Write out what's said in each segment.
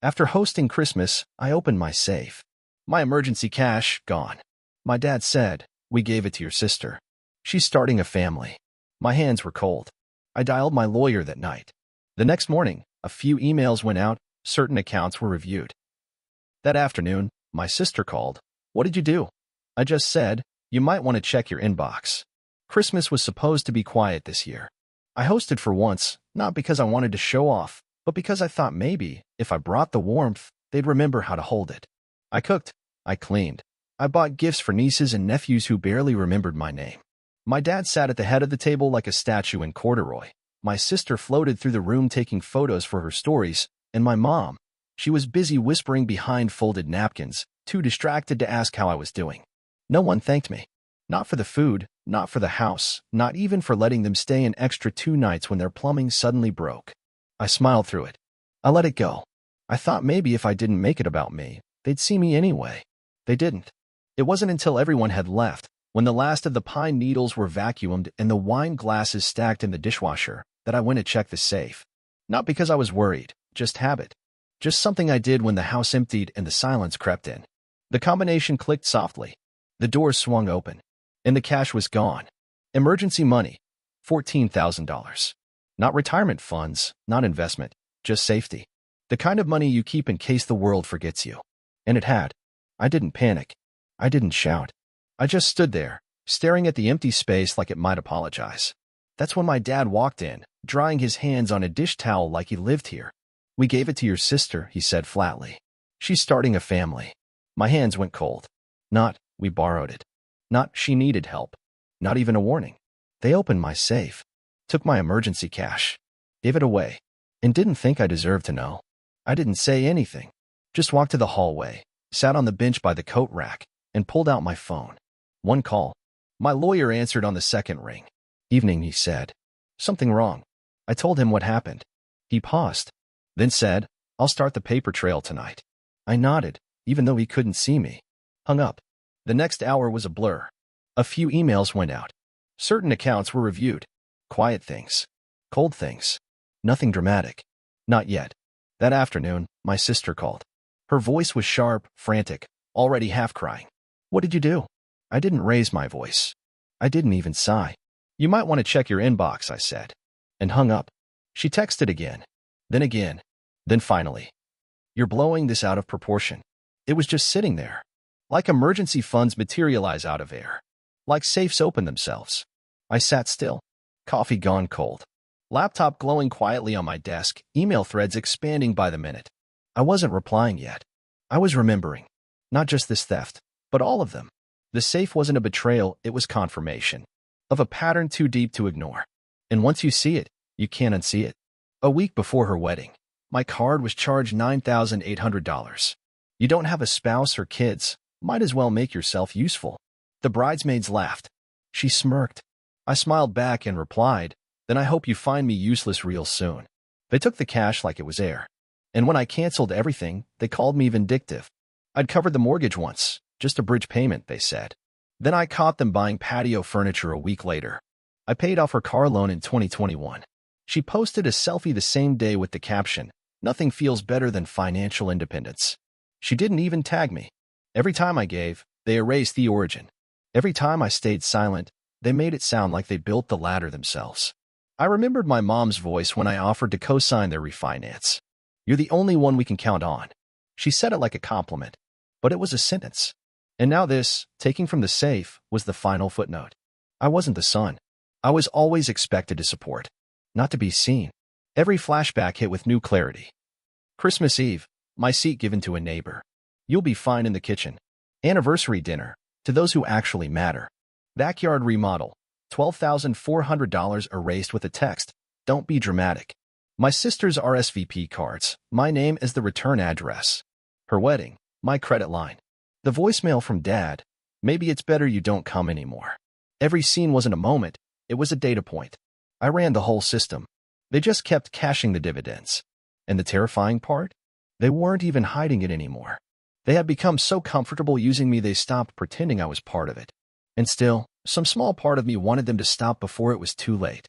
After hosting Christmas, I opened my safe. My emergency cash, gone. My dad said, "We gave it to your sister. She's starting a family." My hands were cold. I dialed my lawyer that night. The next morning, a few emails went out, certain accounts were reviewed. That afternoon, my sister called. "What did you do?" I just said, "You might want to check your inbox." Christmas was supposed to be quiet this year. I hosted for once, not because I wanted to show off, but because I thought maybe, if I brought the warmth, they'd remember how to hold it. I cooked. I cleaned. I bought gifts for nieces and nephews who barely remembered my name. My dad sat at the head of the table like a statue in corduroy. My sister floated through the room taking photos for her stories, and my mom, she was busy whispering behind folded napkins, too distracted to ask how I was doing. No one thanked me. Not for the food, not for the house, not even for letting them stay an extra 2 nights when their plumbing suddenly broke. I smiled through it. I let it go. I thought maybe if I didn't make it about me, they'd see me anyway. They didn't. It wasn't until everyone had left, when the last of the pine needles were vacuumed and the wine glasses stacked in the dishwasher, that I went to check the safe. Not because I was worried, just habit. Just something I did when the house emptied and the silence crept in. The combination clicked softly. The doors swung open. And the cash was gone. Emergency money. $14,000. Not retirement funds, not investment, just safety. The kind of money you keep in case the world forgets you. And it had. I didn't panic. I didn't shout. I just stood there, staring at the empty space like it might apologize. That's when my dad walked in, drying his hands on a dish towel like he lived here. "We gave it to your sister," he said flatly. "She's starting a family." My hands went cold. Not, "We borrowed it." Not, "She needed help." Not even a warning. They opened my safe, took my emergency cash, gave it away, and didn't think I deserved to know. I didn't say anything. Just walked to the hallway, sat on the bench by the coat rack, and pulled out my phone. One call. My lawyer answered on the second ring. "Evening," he said. "Something wrong?" I told him what happened. He paused, then said, "I'll start the paper trail tonight." I nodded, even though he couldn't see me. Hung up. The next hour was a blur. A few emails went out. Certain accounts were reviewed. Quiet things. Cold things. Nothing dramatic. Not yet. That afternoon, my sister called. Her voice was sharp, frantic, already half crying. "What did you do?" I didn't raise my voice. I didn't even sigh. "You might want to check your inbox," I said, and hung up. She texted again, then finally. "You're blowing this out of proportion." It was just sitting there. Like emergency funds materialize out of air. Like safes open themselves. I sat still. Coffee gone cold. Laptop glowing quietly on my desk, email threads expanding by the minute. I wasn't replying yet. I was remembering. Not just this theft, but all of them. The safe wasn't a betrayal, it was confirmation. Of a pattern too deep to ignore. And once you see it, you can't unsee it. A week before her wedding, my card was charged $9,800. You don't have a spouse or kids, might as well make yourself useful. The bridesmaids laughed. She smirked. I smiled back and replied, "Then I hope you find me useless real soon." They took the cash like it was air. And when I canceled everything, they called me vindictive. I'd covered the mortgage once, just a bridge payment, they said. Then I caught them buying patio furniture a week later. I paid off her car loan in 2021. She posted a selfie the same day with the caption, "Nothing feels better than financial independence." She didn't even tag me. Every time I gave, they erased the origin. Every time I stayed silent, they made it sound like they built the ladder themselves. I remembered my mom's voice when I offered to co-sign their refinance. "You're the only one we can count on." She said it like a compliment, but it was a sentence. And now this, taking from the safe, was the final footnote. I wasn't the son. I was always expected to support, not to be seen. Every flashback hit with new clarity. Christmas Eve, my seat given to a neighbor. "You'll be fine in the kitchen." Anniversary dinner, to those who actually matter. Backyard remodel, $12,400 erased with a text, "Don't be dramatic." My sister's RSVP cards, my name as the return address. Her wedding, my credit line. The voicemail from Dad, "Maybe it's better you don't come anymore." Every scene wasn't a moment, it was a data point. I ran the whole system. They just kept cashing the dividends. And the terrifying part? They weren't even hiding it anymore. They had become so comfortable using me they stopped pretending I was part of it. And still, some small part of me wanted them to stop before it was too late.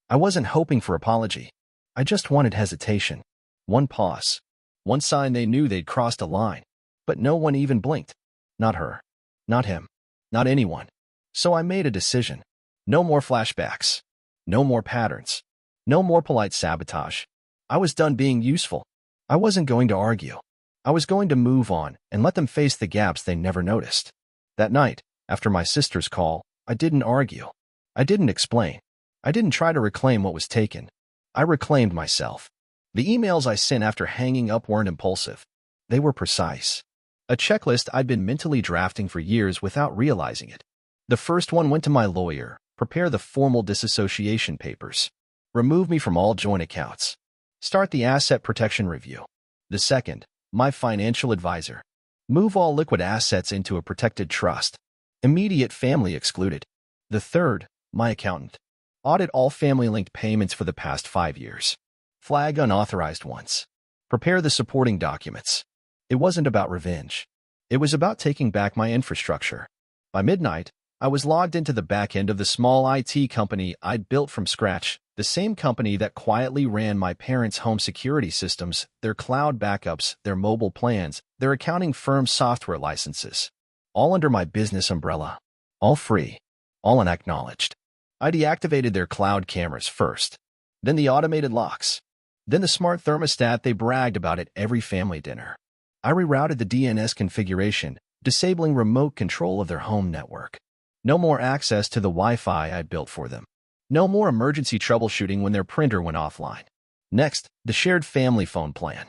I wasn't hoping for apology. I just wanted hesitation. One pause. One sign they knew they'd crossed a line. But no one even blinked. Not her. Not him. Not anyone. So I made a decision. No more flashbacks. No more patterns. No more polite sabotage. I was done being useful. I wasn't going to argue. I was going to move on and let them face the gaps they never noticed. That night, after my sister's call, I didn't argue. I didn't explain. I didn't try to reclaim what was taken. I reclaimed myself. The emails I sent after hanging up weren't impulsive. They were precise. A checklist I'd been mentally drafting for years without realizing it. The first one went to my lawyer: prepare the formal disassociation papers. Remove me from all joint accounts. Start the asset protection review. The second, my financial advisor. Move all liquid assets into a protected trust. Immediate family excluded. The third, my accountant. Audit all family-linked payments for the past 5 years. Flag unauthorized ones. Prepare the supporting documents. It wasn't about revenge. It was about taking back my infrastructure. By midnight, I was logged into the back end of the small IT company I'd built from scratch, the same company that quietly ran my parents' home security systems, their cloud backups, their mobile plans, their accounting firm software licenses. All under my business umbrella. All free. All unacknowledged. I deactivated their cloud cameras first. Then the automated locks. Then the smart thermostat they bragged about at every family dinner. I rerouted the DNS configuration, disabling remote control of their home network. No more access to the Wi-Fi I built for them. No more emergency troubleshooting when their printer went offline. Next, the shared family phone plan.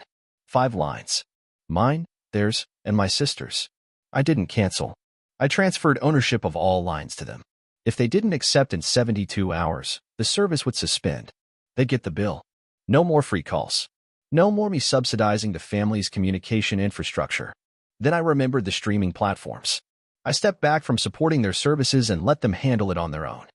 5 lines. Mine, theirs, and my sister's. I didn't cancel. I transferred ownership of all lines to them. If they didn't accept in 72 hours, the service would suspend. They'd get the bill. No more free calls. No more me subsidizing the family's communication infrastructure. Then I remembered the streaming platforms. I stepped back from supporting their services and let them handle it on their own.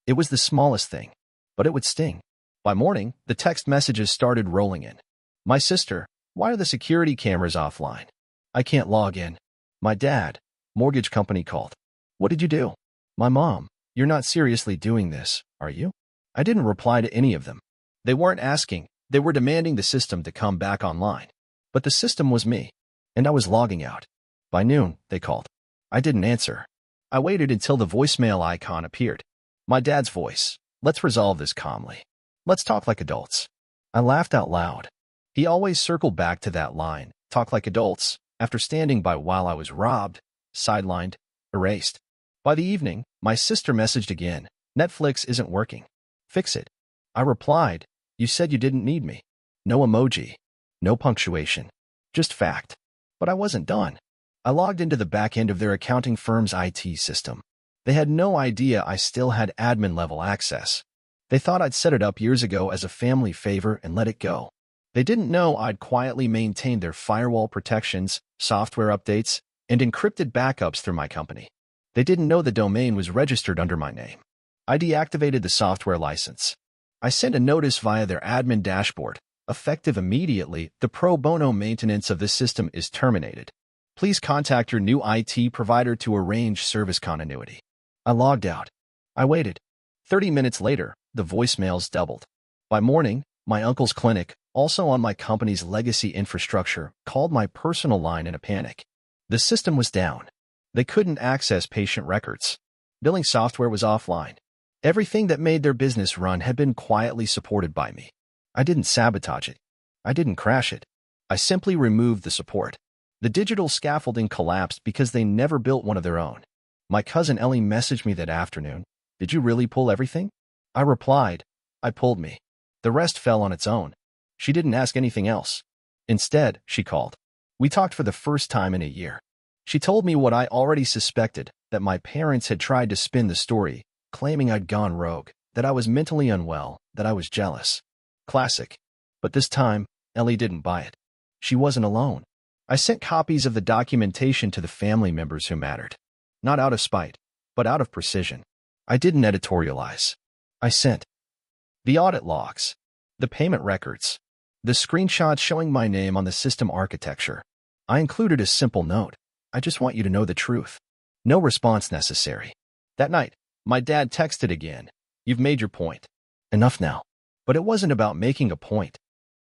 It was the smallest thing, but it would sting. By morning, the text messages started rolling in. My sister, why are the security cameras offline? I can't log in. My dad, mortgage company called. What did you do? My mom, you're not seriously doing this, are you? I didn't reply to any of them. They weren't asking, they were demanding the system to come back online. But the system was me, and I was logging out. By noon, they called. I didn't answer. I waited until the voicemail icon appeared. My dad's voice. Let's resolve this calmly. Let's talk like adults. I laughed out loud. He always circled back to that line, talk like adults, after standing by while I was robbed, sidelined, erased. By the evening, my sister messaged again. Netflix isn't working. Fix it. I replied, you said you didn't need me. No emoji. No punctuation. Just fact. But I wasn't done. I logged into the back end of their accounting firm's IT system. They had no idea I still had admin-level access. They thought I'd set it up years ago as a family favor and let it go. They didn't know I'd quietly maintained their firewall protections, software updates, and encrypted backups through my company. They didn't know the domain was registered under my name. I deactivated the software license. I sent a notice via their admin dashboard. Effective immediately, the pro bono maintenance of this system is terminated. Please contact your new IT provider to arrange service continuity. I logged out. I waited. 30 minutes later, the voicemails doubled. By morning, my uncle's clinic, also on my company's legacy infrastructure, called my personal line in a panic. The system was down. They couldn't access patient records. Billing software was offline. Everything that made their business run had been quietly supported by me. I didn't sabotage it. I didn't crash it. I simply removed the support. The digital scaffolding collapsed because they never built one of their own. My cousin Ellie messaged me that afternoon. Did you really pull everything? I replied, I pulled me. The rest fell on its own. She didn't ask anything else. Instead, she called. We talked for the first time in a year. She told me what I already suspected, that my parents had tried to spin the story, claiming I'd gone rogue, that I was mentally unwell, that I was jealous. Classic. But this time, Ellie didn't buy it. She wasn't alone. I sent copies of the documentation to the family members who mattered. Not out of spite, but out of precision. I didn't editorialize. I sent the audit logs, the payment records, the screenshots showing my name on the system architecture. I included a simple note. I just want you to know the truth. No response necessary. That night, my dad texted again. You've made your point. Enough now. But it wasn't about making a point.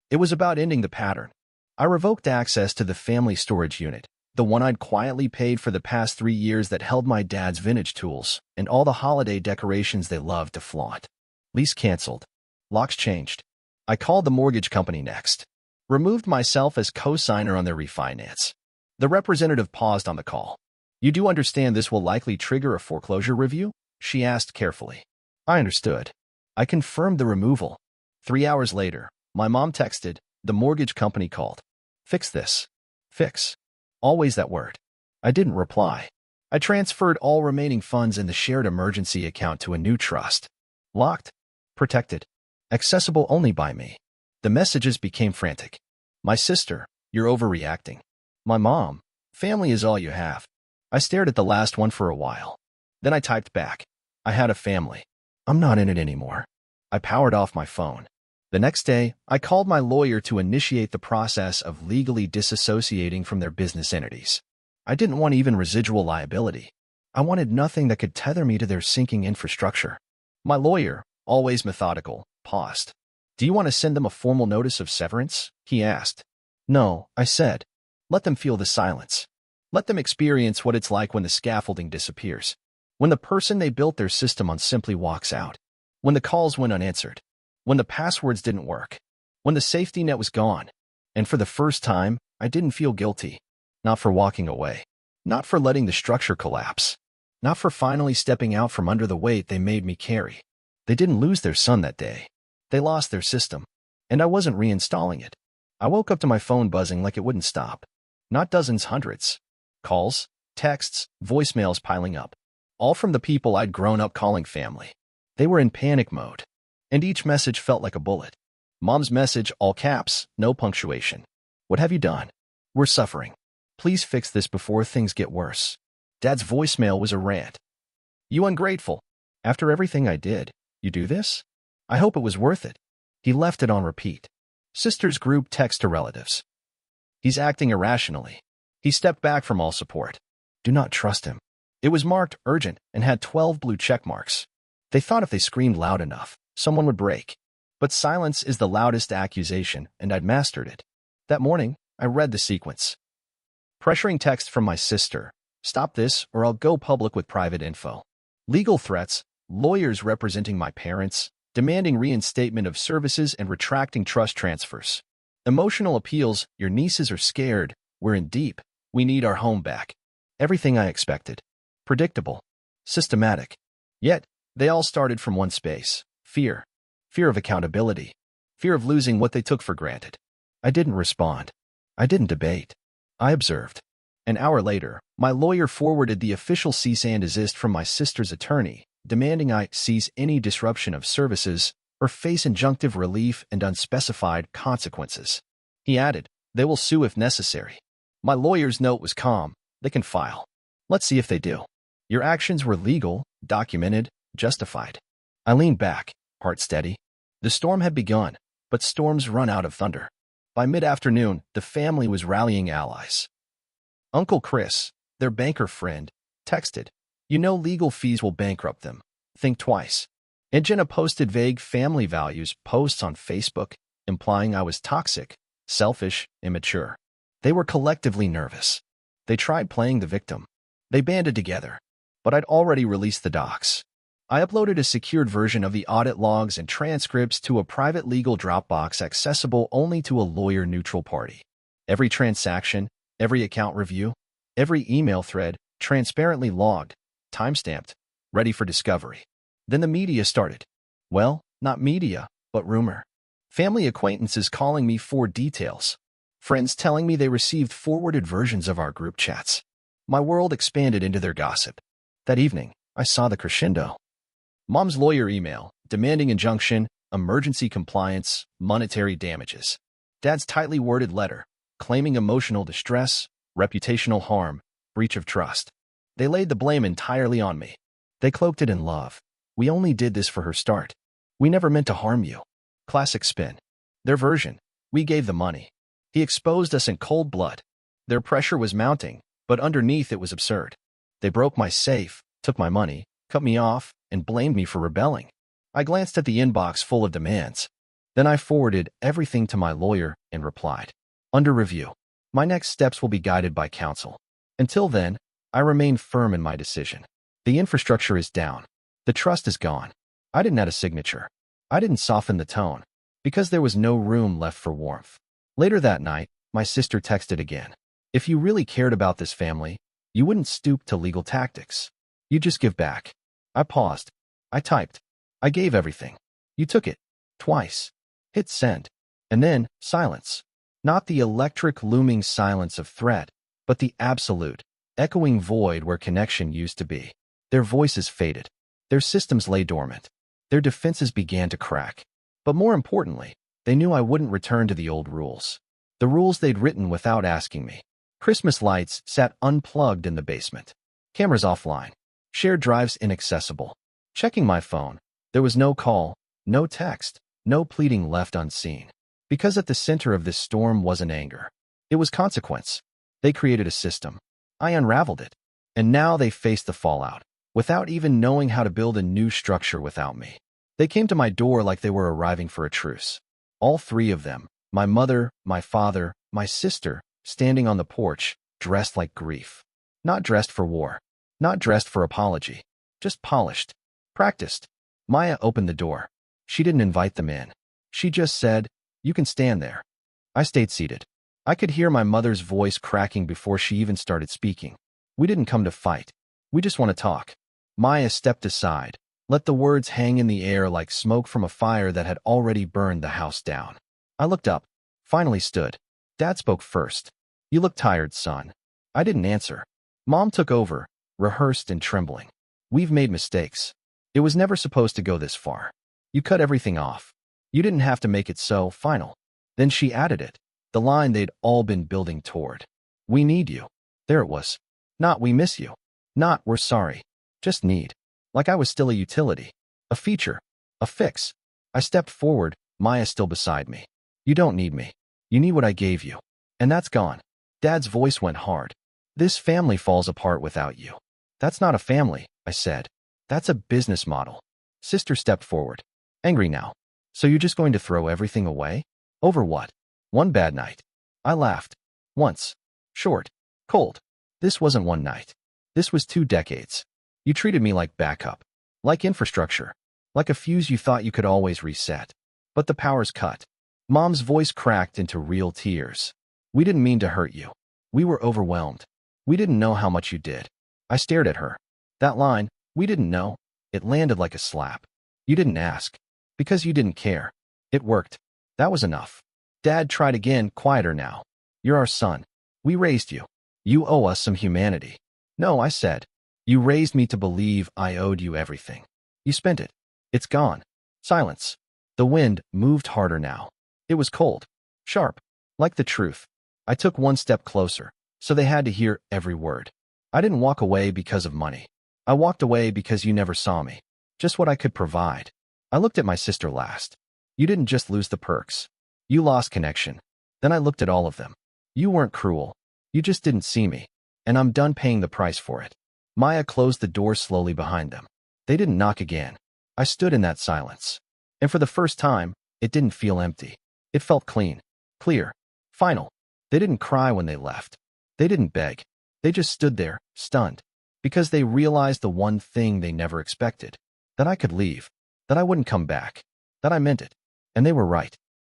It was about ending the pattern. I revoked access to the family storage unit, the one I'd quietly paid for the past 3 years that held my dad's vintage tools and all the holiday decorations they loved to flaunt. Lease canceled. Locks changed. I called the mortgage company next. Removed myself as co-signer on their refinance. The representative paused on the call. "You do understand this will likely trigger a foreclosure review?" she asked carefully. I understood. I confirmed the removal. 3 hours later, my mom texted, "The mortgage company called. Fix this." Fix. Always that word. I didn't reply. I transferred all remaining funds in the shared emergency account to a new trust. Locked. Protected. Accessible only by me. The messages became frantic. My sister, "You're overreacting." My mom, "Family is all you have." I stared at the last one for a while. Then I typed back, "I had a family. I'm not in it anymore." I powered off my phone. The next day, I called my lawyer to initiate the process of legally disassociating from their business entities. I didn't want even residual liability. I wanted nothing that could tether me to their sinking infrastructure. My lawyer, always methodical, paused. "Do you want to send them a formal notice of severance?" he asked. "No," I said. "Let them feel the silence. Let them experience what it's like when the scaffolding disappears. When the person they built their system on simply walks out. When the calls went unanswered. When the passwords didn't work. When the safety net was gone. And for the first time, I didn't feel guilty. Not for walking away. Not for letting the structure collapse. Not for finally stepping out from under the weight they made me carry. They didn't lose their son that day. They lost their system. And I wasn't reinstalling it. I woke up to my phone buzzing like it wouldn't stop. Not dozens, hundreds. Calls, texts, voicemails piling up. All from the people I'd grown up calling family. They were in panic mode. And each message felt like a bullet. Mom's message, all caps, no punctuation. "What have you done? We're suffering. Please fix this before things get worse." Dad's voicemail was a rant. "You ungrateful. After everything I did, you do this? I hope it was worth it." He left it on repeat. Sister's group text to relatives. "He's acting irrationally." He stepped back from all support. "Do not trust him." It was marked urgent and had 12 blue check marks. They thought if they screamed loud enough, someone would break. But silence is the loudest accusation, and I'd mastered it. That morning, I read the sequence. Pressuring text from my sister. "Stop this or I'll go public with private info." Legal threats, lawyers representing my parents, demanding reinstatement of services and retracting trust transfers. Emotional appeals, "Your nieces are scared. We're in deep. We need our home back." Everything I expected. Predictable. Systematic. Yet, they all started from one space. Fear. Fear of accountability. Fear of losing what they took for granted. I didn't respond. I didn't debate. I observed. An hour later, my lawyer forwarded the official cease and desist from my sister's attorney, demanding I cease any disruption of services or face injunctive relief and unspecified consequences. He added, "They will sue if necessary." My lawyer's note was calm. "They can file. Let's see if they do. Your actions were legal, documented, justified." I leaned back, heart steady. The storm had begun, but storms run out of thunder. By mid-afternoon, the family was rallying allies. Uncle Chris, their banker friend, texted, "You know legal fees will bankrupt them. Think twice." And Jenna posted vague family values posts on Facebook, implying I was toxic, selfish, immature. They were collectively nervous. They tried playing the victim. They banded together. But I'd already released the docs. I uploaded a secured version of the audit logs and transcripts to a private legal Dropbox accessible only to a lawyer-neutral party. Every transaction, every account review, every email thread, transparently logged, timestamped, ready for discovery. Then the media started. Well, not media, but rumor. Family acquaintances calling me for details. Friends telling me they received forwarded versions of our group chats. My world expanded into their gossip. That evening, I saw the crescendo. Mom's lawyer email, demanding injunction, emergency compliance, monetary damages. Dad's tightly worded letter, claiming emotional distress, reputational harm, breach of trust. They laid the blame entirely on me. They cloaked it in love. "We only did this for her start. We never meant to harm you." Classic spin. Their version, "We gave the money." He exposed us in cold blood. Their pressure was mounting, but underneath it was absurd. They broke my safe, took my money, cut me off, and blamed me for rebelling. I glanced at the inbox full of demands. Then I forwarded everything to my lawyer and replied, Under review. My next steps will be guided by counsel. Until then, I remain firm in my decision. The infrastructure is down. The trust is gone. I didn't add a signature. I didn't soften the tone, because there was no room left for warmth. Later that night, my sister texted again. If you really cared about this family, you wouldn't stoop to legal tactics. You just give back. I paused. I typed. I gave everything. You took it. Twice. Hit send. And then, silence. Not the electric looming silence of threat, but the absolute, echoing void where connection used to be. Their voices faded. Their systems lay dormant. Their defenses began to crack. But more importantly, they knew I wouldn't return to the old rules. The rules they'd written without asking me. Christmas lights sat unplugged in the basement. Cameras offline. Shared drives inaccessible. Checking my phone, there was no call, no text, no pleading left unseen. Because at the center of this storm wasn't anger. It was consequence. They created a system. I unraveled it. And now they faced the fallout, without even knowing how to build a new structure without me. They came to my door like they were arriving for a truce. All three of them, my mother, my father, my sister, standing on the porch, dressed like grief. Not dressed for war. Not dressed for apology. Just polished. Practiced. Maya opened the door. She didn't invite them in. She just said, "You can stand there." I stayed seated. I could hear my mother's voice cracking before she even started speaking. "We didn't come to fight. We just want to talk." Maya stepped aside, let the words hang in the air like smoke from a fire that had already burned the house down. I looked up, finally stood. Dad spoke first. "You look tired, son." I didn't answer. Mom took over, rehearsed and trembling. "We've made mistakes. It was never supposed to go this far. You cut everything off. You didn't have to make it so final." Then she added it, the line they'd all been building toward. "We need you." There it was. Not "we miss you." Not "we're sorry." Just need. Like I was still a utility. A feature. A fix. I stepped forward, Maya still beside me. "You don't need me. You need what I gave you. And that's gone." Dad's voice went hard. "This family falls apart without you." "That's not a family," I said. "That's a business model." Sister stepped forward. Angry now. "So you're just going to throw everything away? Over what? One bad night?" I laughed. "Once. Short. Cold. This wasn't one night. This was 2 decades. You treated me like backup. Like infrastructure. Like a fuse you thought you could always reset. But the power's cut." Mom's voice cracked into real tears. "We didn't mean to hurt you. We were overwhelmed. We didn't know how much you did." I stared at her. That line, "we didn't know," it landed like a slap. You didn't ask. Because you didn't care. It worked. That was enough. Dad tried again, quieter now. "You're our son. We raised you. You owe us some humanity." "No," I said. "You raised me to believe I owed you everything. You spent it. It's gone." Silence. The wind moved harder now. It was cold. Sharp. Like the truth. I took one step closer, so they had to hear every word. I didn't walk away because of money. I walked away because you never saw me. Just what I could provide. I looked at my sister last. You didn't just lose the perks. You lost connection. Then I looked at all of them. You weren't cruel. You just didn't see me. And I'm done paying the price for it. Maya closed the door slowly behind them. They didn't knock again. I stood in that silence. And for the first time, it didn't feel empty. It felt clean. Clear. Final. They didn't cry when they left. They didn't beg. They just stood there, stunned. Because they realized the one thing they never expected. That I could leave. That I wouldn't come back. That I meant it. And they were right.